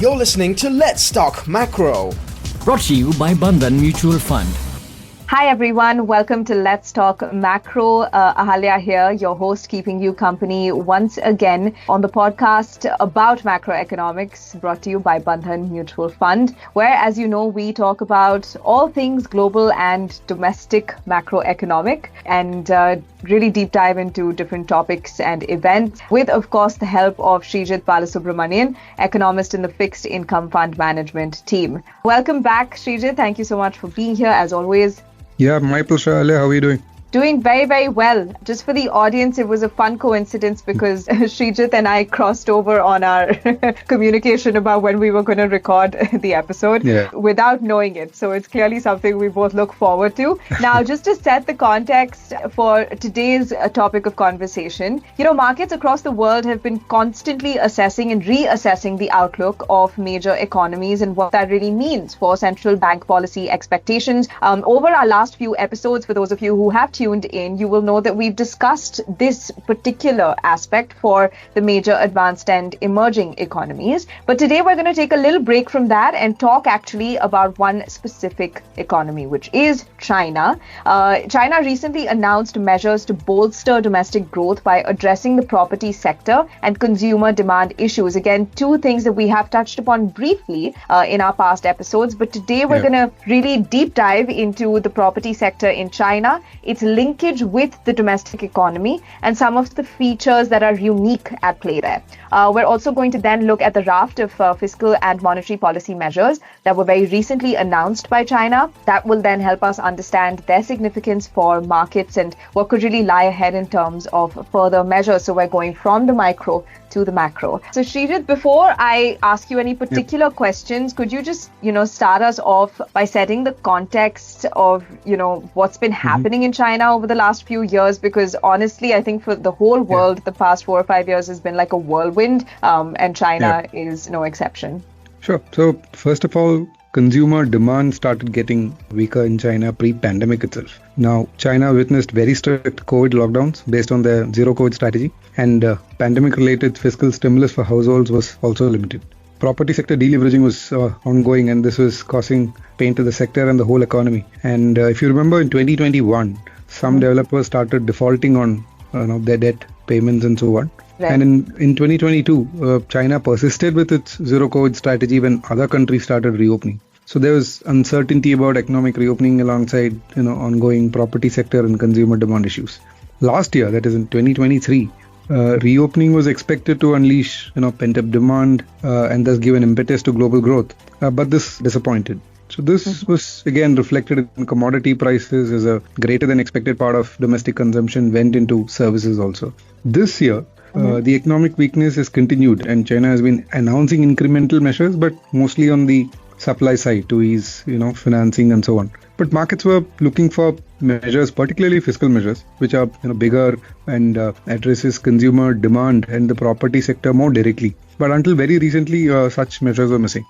You're listening to Let's Talk Macro. Brought to you by Bandhan Mutual Fund. Hi everyone, welcome to Let's Talk Macro. Ahalya here, your host, keeping you company once again on the podcast about macroeconomics, brought to you by Bandhan Mutual Fund, where, as you know, we talk about all things global and domestic macroeconomic and really deep dive into different topics and events with, of course, the help of Sreejith Balasubramanian, economist in the fixed income fund management team. Welcome back, Sreejith. Thank you so much for being here, as always. Yeah, my pleasure, Ale. How are you doing? Doing very, very well. Just for the audience, it was a fun coincidence because Sreejith and I crossed over on our communication about when we were going to record the episode without knowing it. So it's clearly something we both look forward to. Now, just to set the context for today's topic of conversation, markets across the world have been constantly assessing and reassessing the outlook of major economies and what that really means for central bank policy expectations. Over our last few episodes, for those of you who have tuned in, you will know that we've discussed this particular aspect for the major advanced and emerging economies. But today we're going to take a little break from that and talk actually about one specific economy, which is China. China recently announced measures to bolster domestic growth by addressing the property sector and consumer demand issues. Again, two things that we have touched upon briefly in our past episodes, but today we're going to really deep dive into the property sector in China, its linkage with the domestic economy, and some of the features that are unique at play there. We're also going to then look at the raft of fiscal and monetary policy measures that were very recently announced by China. That will then help us understand their significance for markets and what could really lie ahead in terms of further measures. So we're going from the micro to the macro. So Sreejith, before I ask you any particular questions, could you just, start us off by setting the context of, what's been happening in China over the last few years? Because honestly, I think for the whole world, the past 4 or 5 years has been like a whirlwind, and China is no exception. Sure. So first of all, consumer demand started getting weaker in China pre-pandemic itself. Now, China witnessed very strict COVID lockdowns based on their zero-COVID strategy, and pandemic-related fiscal stimulus for households was also limited. Property sector deleveraging was ongoing, and this was causing pain to the sector and the whole economy. And if you remember, in 2021, some developers started defaulting on their debt payments and so on. Right. And in 2022, China persisted with its zero-COVID strategy when other countries started reopening. So there was uncertainty about economic reopening alongside ongoing property sector and consumer demand issues. Last year, that is in 2023, reopening was expected to unleash pent-up demand and thus give an impetus to global growth. But this disappointed. So this was again reflected in commodity prices as a greater than expected part of domestic consumption went into services also. This year, the economic weakness has continued, and China has been announcing incremental measures, but mostly on the supply side to ease, financing and so on. But markets were looking for measures, particularly fiscal measures, which are bigger and addresses consumer demand and the property sector more directly. But until very recently, such measures were missing.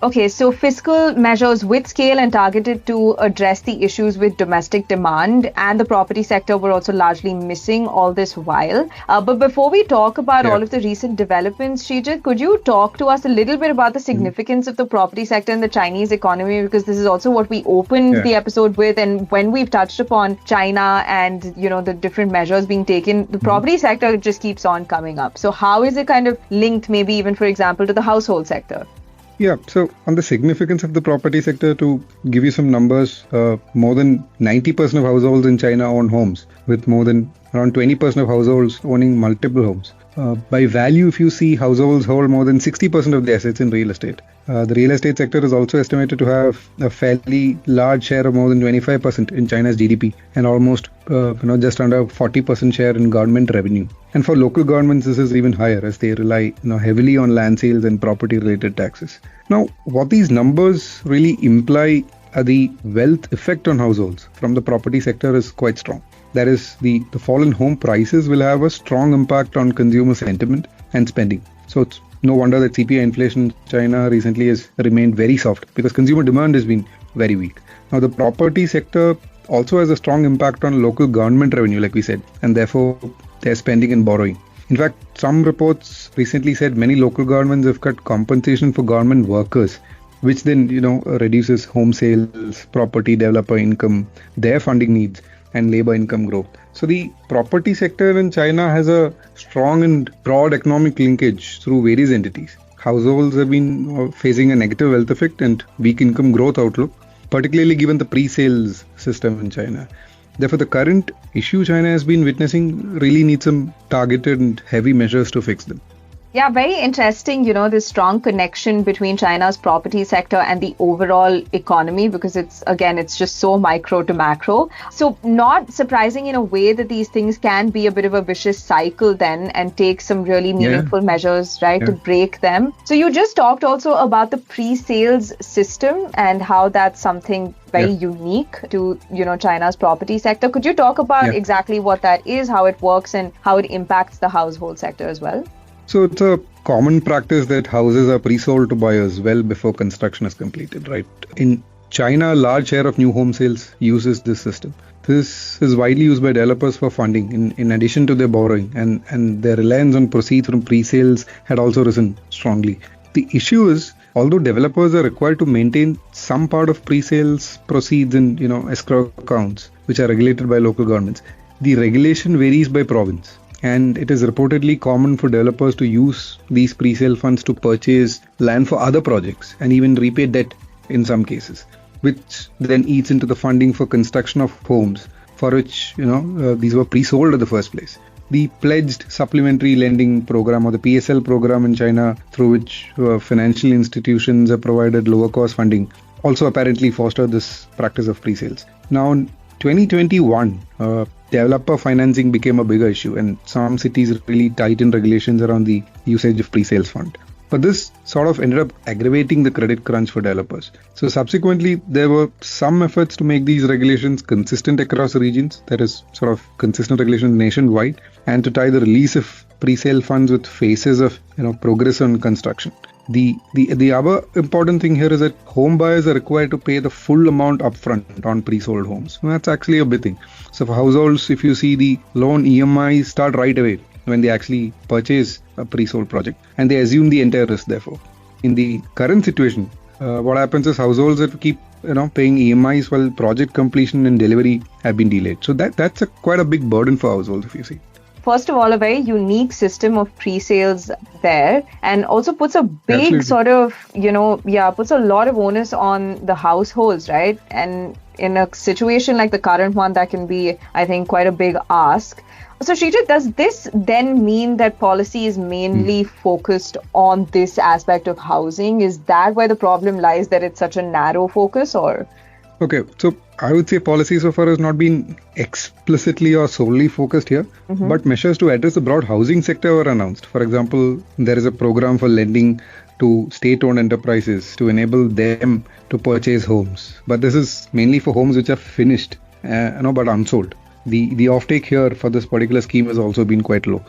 Okay, so fiscal measures with scale and targeted to address the issues with domestic demand and the property sector were also largely missing all this while. But before we talk about all of the recent developments, Sreejith, could you talk to us a little bit about the significance of the property sector in the Chinese economy? Because this is also what we opened the episode with. And when we've touched upon China and, the different measures being taken, the property sector just keeps on coming up. So how is it kind of linked, maybe even, for example, to the household sector? Yeah, so on the significance of the property sector, to give you some numbers, more than 90% of households in China own homes, with more than around 20% of households owning multiple homes. By value, if you see, households hold more than 60% of the assets in real estate. The real estate sector is also estimated to have a fairly large share of more than 25% in China's GDP and almost just under 40% share in government revenue. And for local governments, this is even higher as they rely heavily on land sales and property-related taxes. Now, what these numbers really imply are the wealth effect on households from the property sector is quite strong. That is, the fall in home prices will have a strong impact on consumer sentiment and spending. So it's no wonder that CPI inflation in China recently has remained very soft because consumer demand has been very weak. Now, the property sector also has a strong impact on local government revenue, like we said, and therefore their spending and borrowing. In fact, some reports recently said many local governments have cut compensation for government workers, which then, reduces home sales, property developer income, their funding needs, and labor income growth. So the property sector in China has a strong and broad economic linkage through various entities. Households have been facing a negative wealth effect and weak income growth outlook, particularly given the pre-sales system in China. Therefore, the current issue China has been witnessing really needs some targeted and heavy measures to fix them. Yeah, very interesting, this strong connection between China's property sector and the overall economy, because it's just so micro to macro. So not surprising in a way that these things can be a bit of a vicious cycle then and take some really meaningful measures, right, to break them. So you just talked also about the pre-sales system and how that's something very unique to, China's property sector. Could you talk about exactly what that is, how it works, and how it impacts the household sector as well? So it's a common practice that houses are pre-sold to buyers well before construction is completed, right? In China, a large share of new home sales uses this system. This is widely used by developers for funding in addition to their borrowing, and their reliance on proceeds from pre-sales had also risen strongly. The issue is, although developers are required to maintain some part of pre-sales proceeds in escrow accounts, which are regulated by local governments, the regulation varies by province. And it is reportedly common for developers to use these pre-sale funds to purchase land for other projects and even repay debt in some cases, which then eats into the funding for construction of homes for which these were pre-sold in the first place. The pledged supplementary lending program, or the PSL program in China, through which financial institutions are provided lower cost funding, also apparently fostered this practice of pre-sales. Now in 2021, developer financing became a bigger issue, and some cities really tightened regulations around the usage of pre-sales fund. But this sort of ended up aggravating the credit crunch for developers. So subsequently, there were some efforts to make these regulations consistent across regions, that is, sort of consistent regulation nationwide, and to tie the release of pre-sale funds with phases of progress on construction. The other important thing here is that home buyers are required to pay the full amount upfront on pre-sold homes. That's actually a big thing. So for households, if you see, the loan EMIs start right away when they actually purchase a pre-sold project, and they assume the entire risk therefore. In the current situation, what happens is households have to keep paying EMIs while project completion and delivery have been delayed. So that's quite a big burden for households, if you see. First of all, a very unique system of pre-sales there, and also puts a big puts a lot of onus on the households, right? And in a situation like the current one, that can be, I think, quite a big ask. So Sreejith, does this then mean that policy is mainly focused on this aspect of housing? Is that where the problem lies, that it's such a narrow focus, or? Okay, so I would say policy so far has not been explicitly or solely focused here, but measures to address the broad housing sector were announced. For example, there is a program for lending to state-owned enterprises to enable them to purchase homes. But this is mainly for homes which are finished, but unsold. The offtake here for this particular scheme has also been quite low.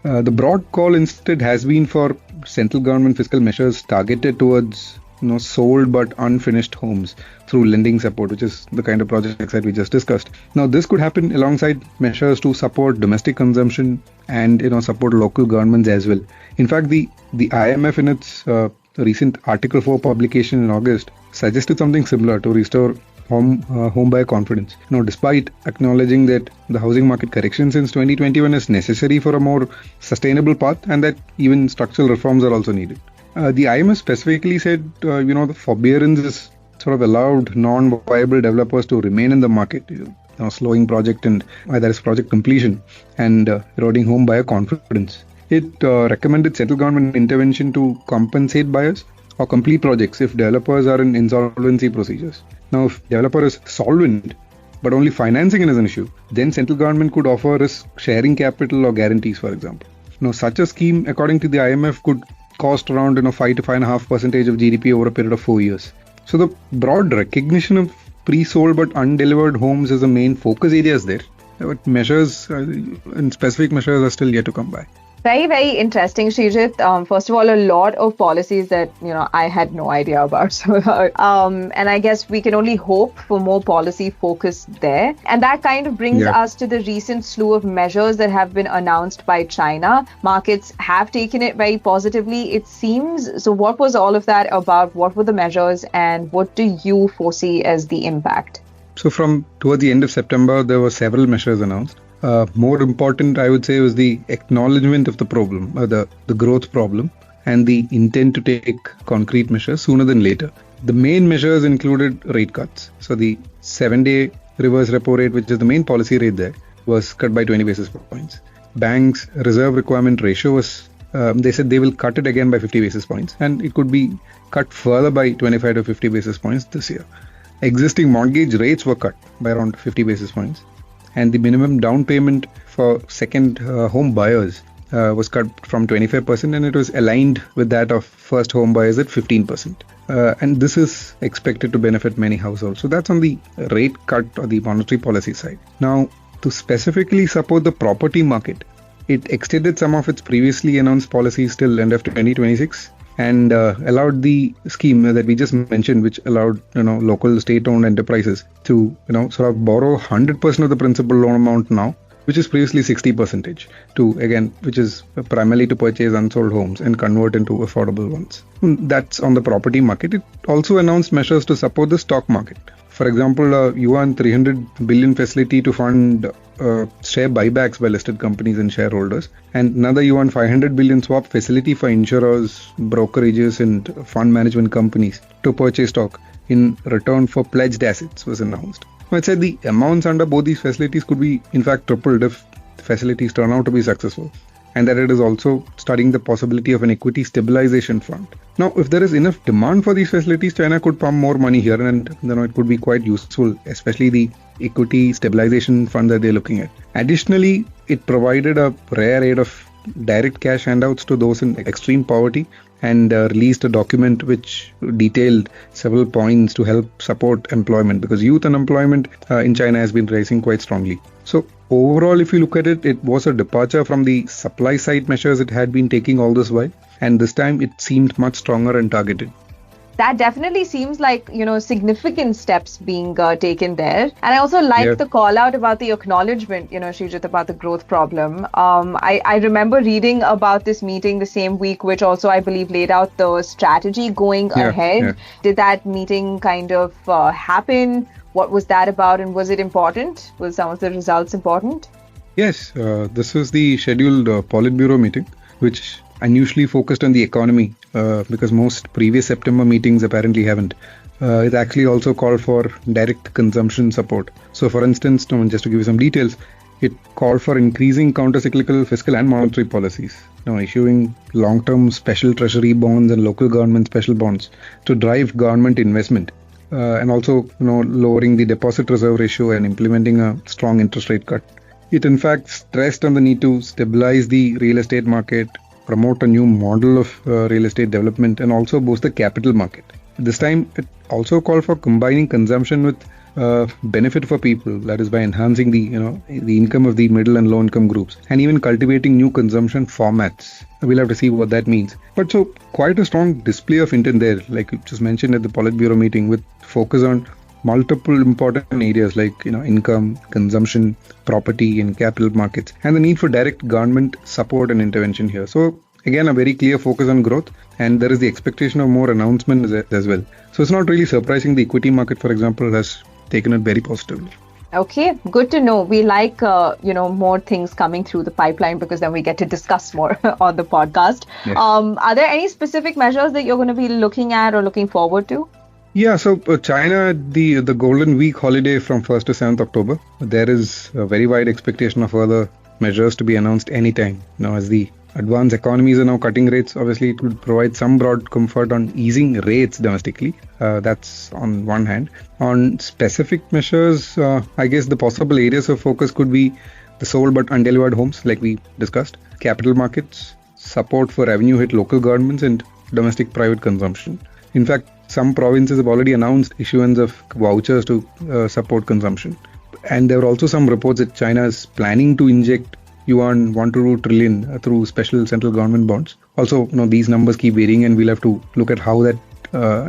The broad call instead has been for central government fiscal measures targeted towards sold but unfinished homes through lending support, which is the kind of projects that we just discussed. Now, this could happen alongside measures to support domestic consumption and support local governments as well. In fact, the IMF in its recent Article 4 publication in August suggested something similar to restore home buyer confidence. Despite acknowledging that the housing market correction since 2021 is necessary for a more sustainable path, and that even structural reforms are also needed. The IMF specifically said, the forbearance is sort of allowed non-viable developers to remain in the market, slowing project completion and eroding home buyer confidence. It recommended central government intervention to compensate buyers or complete projects if developers are in insolvency procedures. Now, if developer is solvent but only financing is an issue, then central government could offer risk sharing capital or guarantees, for example. Such a scheme, according to the IMF, could cost around 5 to 5.5% of GDP over a period of 4 years. So the broad recognition of pre-sold but undelivered homes as the main focus areas there. But measures and specific measures are still yet to come by. Very, very interesting, Sreejith. First of all, a lot of policies that, I had no idea about. So, and I guess we can only hope for more policy focus there. And that kind of brings us to the recent slew of measures that have been announced by China. Markets have taken it very positively, it seems. So what was all of that about? What were the measures and what do you foresee as the impact? So from towards the end of September, there were several measures announced. More important, I would say, was the acknowledgement of the problem, the growth problem, and the intent to take concrete measures sooner than later. The main measures included rate cuts. So the 7-day reverse repo rate, which is the main policy rate there, was cut by 20 basis points. Banks' reserve requirement ratio was, they said they will cut it again by 50 basis points, and it could be cut further by 25 to 50 basis points this year. Existing mortgage rates were cut by around 50 basis points. And the minimum down payment for second home buyers was cut from 25%, and it was aligned with that of first home buyers at 15%. And this is expected to benefit many households. So that's on the rate cut or the monetary policy side. Now, to specifically support the property market, it extended some of its previously announced policies till end of 2026. And allowed the scheme that we just mentioned, which allowed local state-owned enterprises to sort of borrow 100% of the principal loan amount now, which is previously 60%, which is primarily to purchase unsold homes and convert into affordable ones. That's on the property market. It also announced measures to support the stock market. For example, a yuan 300 billion facility to fund share buybacks by listed companies and shareholders, and another yuan 500 billion swap facility for insurers, brokerages, and fund management companies to purchase stock in return for pledged assets was announced. I said the amounts under both these facilities could be in fact tripled if the facilities turn out to be successful, and that it is also studying the possibility of an equity stabilization fund. Now, if there is enough demand for these facilities, China could pump more money here, and it could be quite useful, especially the equity stabilization fund that they're looking at. Additionally, it provided a rare aid of direct cash handouts to those in extreme poverty, and released a document which detailed several points to help support employment, because youth unemployment in China has been rising quite strongly. So overall, if you look at it, it was a departure from the supply side measures it had been taking all this while, and this time it seemed much stronger and targeted. That definitely seems like, significant steps being taken there. And I also like the call out about the acknowledgement, Sreejith, about the growth problem. I remember reading about this meeting the same week, which also, I believe, laid out the strategy going ahead. Yeah. Did that meeting kind of happen? What was that about, and was it important? Was some of the results important? Yes, this was the scheduled Politburo meeting, which unusually focused on the economy because most previous September meetings apparently haven't. It actually also called for direct consumption support. So for instance, just to give you some details, it called for increasing counter-cyclical fiscal and monetary policies, issuing long-term special treasury bonds and local government special bonds to drive government investment, and also lowering the deposit reserve ratio and implementing a strong interest rate cut. It in fact stressed on the need to stabilize the real estate market, promote a new model of real estate development, and also boost the capital market. This time, it also called for combining consumption with benefit for people, that is by enhancing the income of the middle and low income groups, and even cultivating new consumption formats. We'll have to see what that means. But so quite a strong display of intent there, like you just mentioned at the Politburo meeting, with focus on multiple important areas like income, consumption, property, and capital markets, and the need for direct government support and intervention here. So again, a very clear focus on growth, and there is the expectation of more announcements as well. So it's not really surprising the equity market, for example, has taken it very positively. Okay, good to know. We like, more things coming through the pipeline, because then we get to discuss more on the podcast. Yes. Are there any specific measures that you're going to be looking at or looking forward to? Yeah, so China, the Golden Week holiday from 1st to 7th October, there is a very wide expectation of further measures to be announced anytime. As the advanced economies are now cutting rates, obviously it would provide some broad comfort on easing rates domestically. That's on one hand. On specific measures, I guess the possible areas of focus could be the sold but undelivered homes, like we discussed, capital markets, support for revenue hit local governments, and domestic private consumption. In fact, some provinces have already announced issuance of vouchers to support consumption. And there are also some reports that China is planning to inject yuan 1 to 2 trillion through special central government bonds. Also, these numbers keep varying, and we'll have to look at how that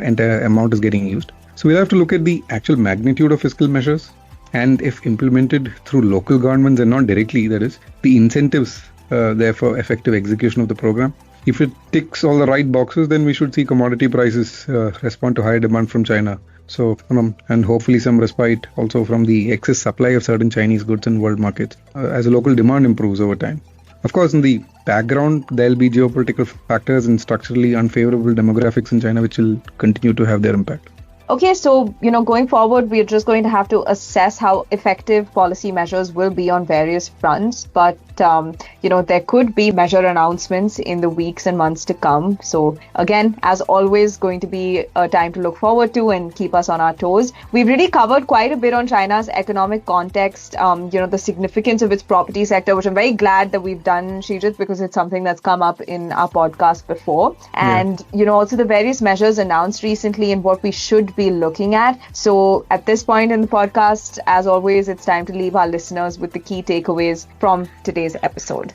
entire amount is getting used. So we'll have to look at the actual magnitude of fiscal measures, and if implemented through local governments and not directly, that is, the incentives there for effective execution of the program. If it ticks all the right boxes, then we should see commodity prices respond to higher demand from China. So, and hopefully some respite also from the excess supply of certain Chinese goods in world markets as the local demand improves over time. Of course, in the background, there'll be geopolitical factors and structurally unfavorable demographics in China which will continue to have their impact. Okay, so, going forward, we're just going to have to assess how effective policy measures will be on various fronts. But, there could be measure announcements in the weeks and months to come. So, again, as always, going to be a time to look forward to and keep us on our toes. We've really covered quite a bit on China's economic context, the significance of its property sector, which I'm very glad that we've done, Sreejith, because it's something that's come up in our podcast before. And, also the various measures announced recently and what we should be looking at. So at this point in the podcast, as always, it's time to leave our listeners with the key takeaways from today's episode.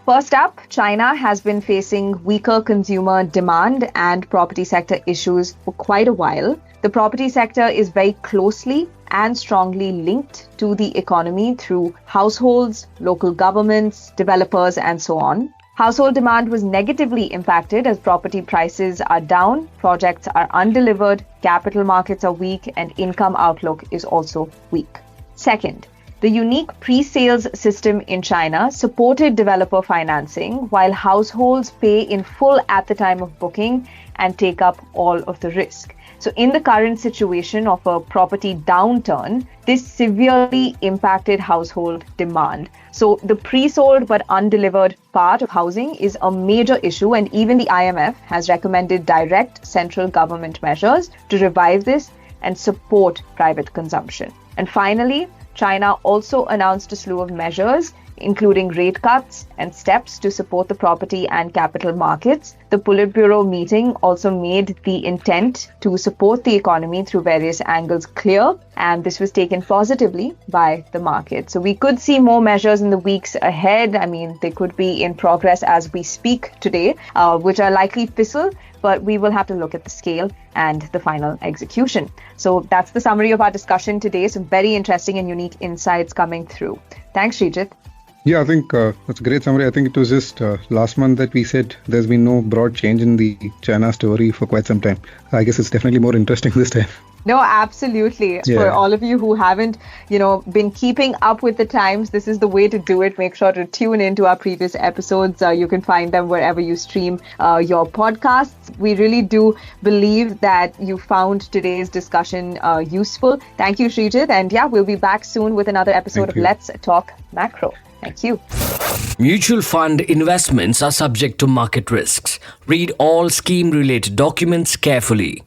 First up, China has been facing weaker consumer demand and property sector issues for quite a while. The property sector is very closely and strongly linked to the economy through households, local governments, developers, and so on. Household demand was negatively impacted as property prices are down, projects are undelivered, capital markets are weak, and income outlook is also weak. Second, the unique pre-sales system in China supported developer financing while households pay in full at the time of booking and take up all of the risk. So in the current situation of a property downturn, this severely impacted household demand. So the pre-sold but undelivered part of housing is a major issue, and even the IMF has recommended direct central government measures to revive this and support private consumption. And finally, China also announced a slew of measures, including rate cuts and steps to support the property and capital markets. The Politburo meeting also made the intent to support the economy through various angles clear, and this was taken positively by the market. So we could see more measures in the weeks ahead. I mean, they could be in progress as we speak today, which are likely fizzle, but we will have to look at the scale and the final execution. So that's the summary of our discussion today. Some very interesting and unique insights coming through. Thanks, Sreejith. Yeah, I think that's a great summary. I think it was just last month that we said there's been no broad change in the China story for quite some time. I guess it's definitely more interesting this time. No, absolutely. Yeah. For all of you who haven't, been keeping up with the times, this is the way to do it. Make sure to tune into our previous episodes. You can find them wherever you stream your podcasts. We really do believe that you found today's discussion useful. Thank you, Sreejith. And yeah, we'll be back soon with another episode of Let's Talk Macro. Thank you. Mutual fund investments are subject to market risks. Read all scheme-related documents carefully.